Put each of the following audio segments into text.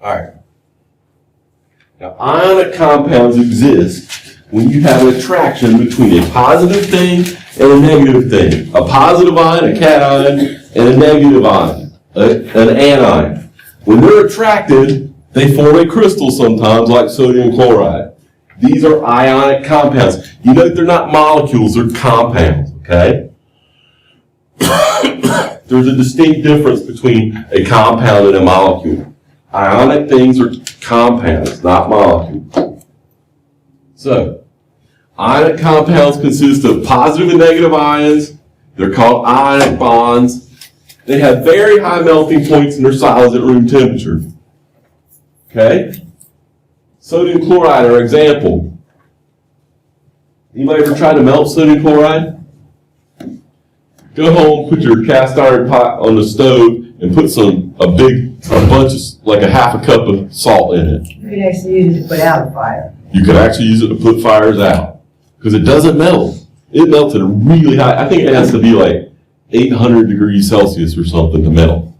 All right. Now, ionic compounds exist when you have an attraction between a positive thing and a negative thing. A positive ion, a cation, and a negative ion, an anion. When they're attracted, they form a crystal sometimes, like sodium chloride. These are ionic compounds. You note they're not molecules, they're compounds, okay? There's a distinct difference between a compound and a molecule. Ionic things are compounds, not molecules. So, ionic compounds consist of positive and negative ions. They're called ionic bonds. They have very high melting points and they're solids at room temperature. Okay? Sodium chloride, our example. Anybody ever tried to melt sodium chloride? Go home, put your cast iron pot on the stove, and put a bunch of, like a half a cup of salt in it. You could actually use it to put out a fire. You could actually use it to put fires out. Because it doesn't melt. It melts at a really high, I think it has to be like 800 degrees Celsius or something to melt.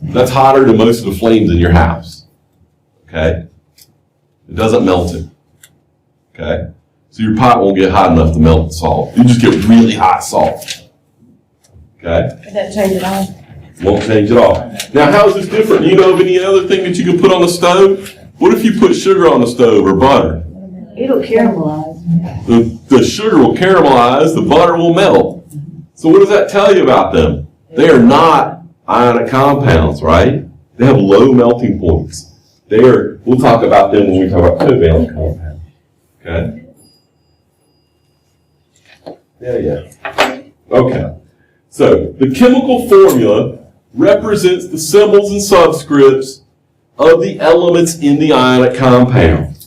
That's hotter than most of the flames in your house. Okay? It doesn't melt it. Okay? So your pot won't get hot enough to melt the salt. You just get really hot salt. Okay? Would that change it all? Won't change at all. Now, how is this different? Do you know of any other thing that you can put on the stove? What if you put sugar on the stove or butter? It'll caramelize. The sugar will caramelize, the butter will melt. So what does that tell you about them? They are not ionic compounds, right? They have low melting points. We'll talk about them when we talk about covalent compounds. Okay? Yeah. Okay. So the chemical formula represents the symbols and subscripts of the elements in the ionic compound.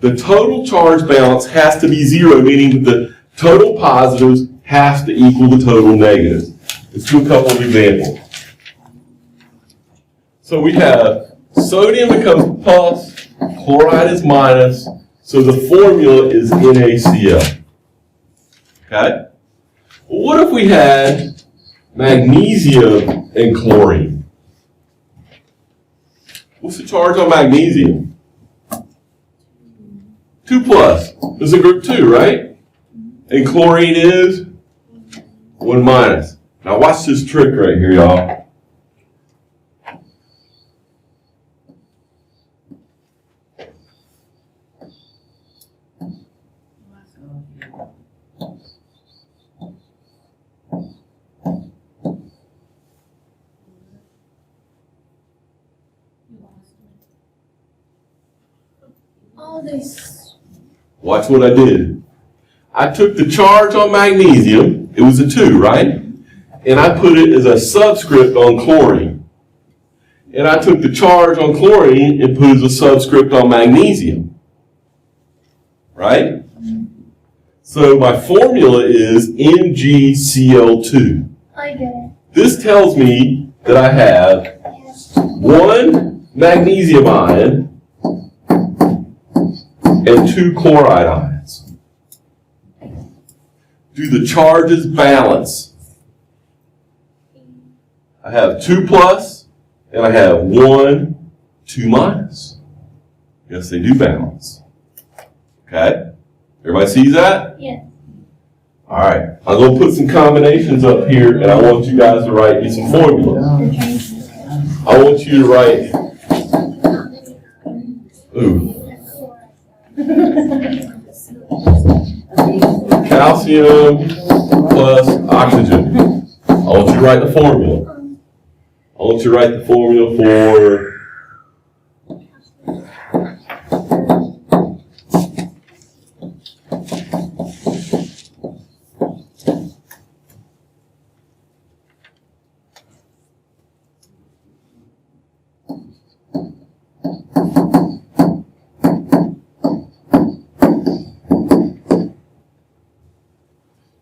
The total charge balance has to be zero, meaning that the total positives has to equal the total negatives. Let's do a couple of examples. So we have sodium becomes plus, chloride is minus, so the formula is NaCl. Okay? What if we had magnesium and chlorine? What's the charge on magnesium? 2 plus. This is a group 2, right? And chlorine is 1 minus. Now watch this trick right here, y'all. Watch what I did. I took the charge on magnesium, it was a 2, right? And I put it as a subscript on chlorine. And I took the charge on chlorine and put it as a subscript on magnesium. Right? So my formula is MgCl2. I get it. This tells me that I have 1 magnesium ion and 2 chloride ions. Do the charges balance? I have 2 plus and I have 1, 2 minus. Yes, they do balance. Okay? Everybody sees that? Yeah. All right. I'm going to put some combinations up here and I want you guys to write me some formulas. I want you to write, calcium plus oxygen. I want you to write the formula. I want you to write the formula for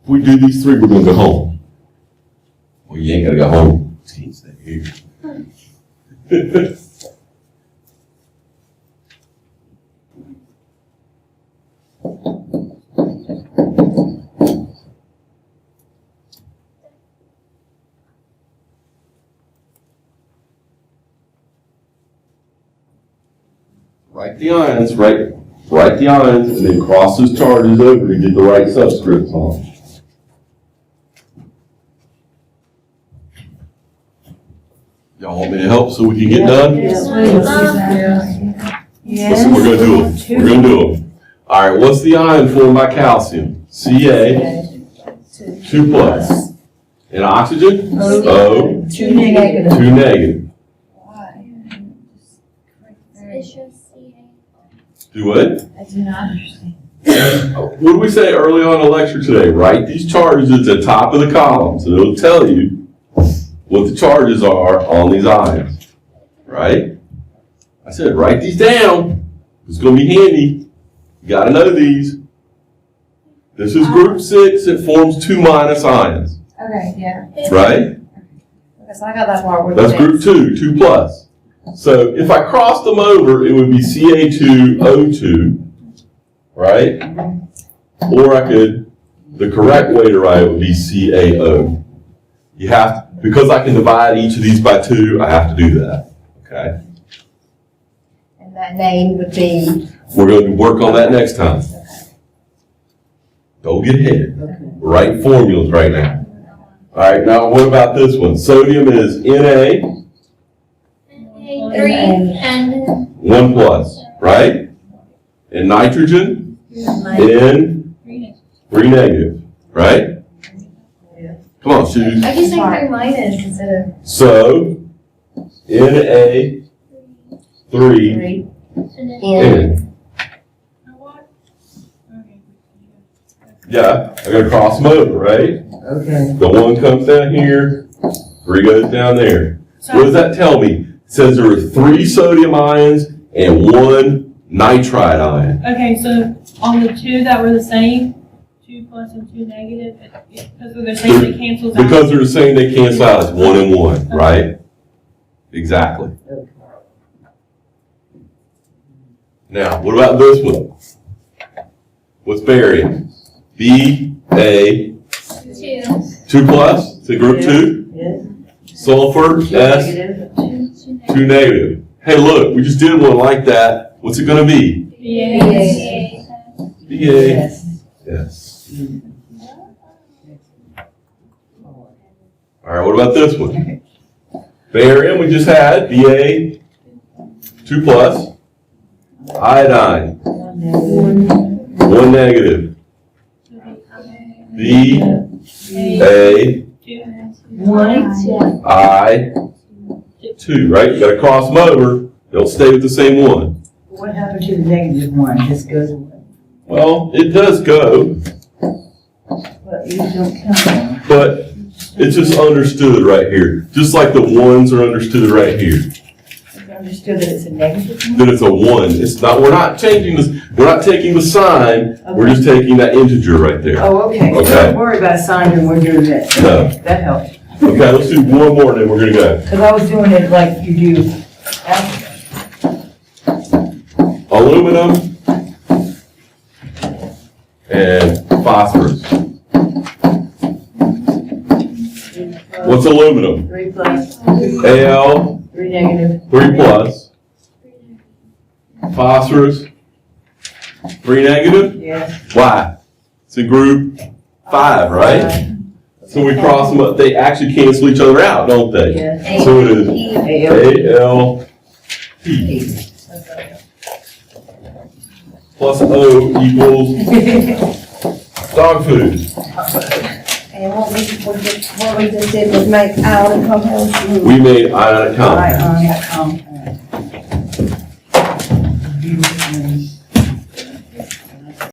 if we do these 3, we're going to go home. Well, you ain't got to go home. You can't stay here. Write the ions, write the ions, and then cross those charges over to get the right subscripts on. Y'all want me to help so we can get done? Yes, Listen, we're gonna do them. We're gonna do them. All right, what's the ion formed by calcium? Ca, 2 plus. And oxygen? O, 2 negative. 2 negative. Do what? I do not understand. What did we say early on in the lecture today? Write these charges at the top of the columns, and it'll tell you what the charges are on these ions, right? I said, write these down. It's going to be handy. You got to know these. This is group 6. It forms 2 minus ions, Okay, yeah. right? Okay, so I got that part. That's group 2, 2 plus. So if I crossed them over, it would be Ca2O2, right? Or I could, the correct way to write it would be CaO. You have, because I can divide each of these by 2, I have to do that, okay? And that name would be? We're going to work on that next time. Don't get ahead. Write formulas right now. All right, now what about this one? Sodium is Na, 3 and 1 plus, right? And nitrogen, N, 3 negative, right? Come on, shoot. I can say 3 minus instead of So, Na, 3, 3. N. Yeah, I gotta cross them over, right? Okay. The 1 comes down here, 3 goes down there. What does that tell me? It says there are 3 sodium ions and 1 nitride ion. Okay, so on the 2 that were the same, 2 plus and 2 negative, because they're the same, it cancels out. Because they're the same, they cancel out as 1 and 1, right? Exactly. Now, what about this one? What's barium? Ba, 2 plus, it's a group 2. Yes. Sulfur, S, Negative. 2 negative. Hey, look, we just did one like that. What's it gonna be? Yes. Ba, Yes. yes. All right, what about this one? Barium, we just had, Ba, 2 plus. Iodine, 1 negative. B, A, 1. I, 2, right? You gotta cross them over. They'll stay with the same one. What happened to the negative 1? Just goes away. Well, it does go, But you don't count. but it's just understood right here. Just like the 1s are understood right here. It's understood that it's a negative 1? That it's a 1. It's not, we're not changing this, we're not taking the sign, we're just taking that integer right there. Oh, okay. So Okay. don't worry about sign when we're doing that. No. That helps. Okay, let's do one more and then we're gonna go. Because I was doing it like you do. Aluminum and phosphorus. What's aluminum? 3 plus, Al, 3 negative. 3 plus. Phosphorus, 3 negative. Yes. Why? It's in group 5, right? So we cross them up. They actually cancel each other out, don't they? Yes. So it is AL. ALP plus O equals dog food. And what we just did was make ionic compounds. We made ionic compounds. Right,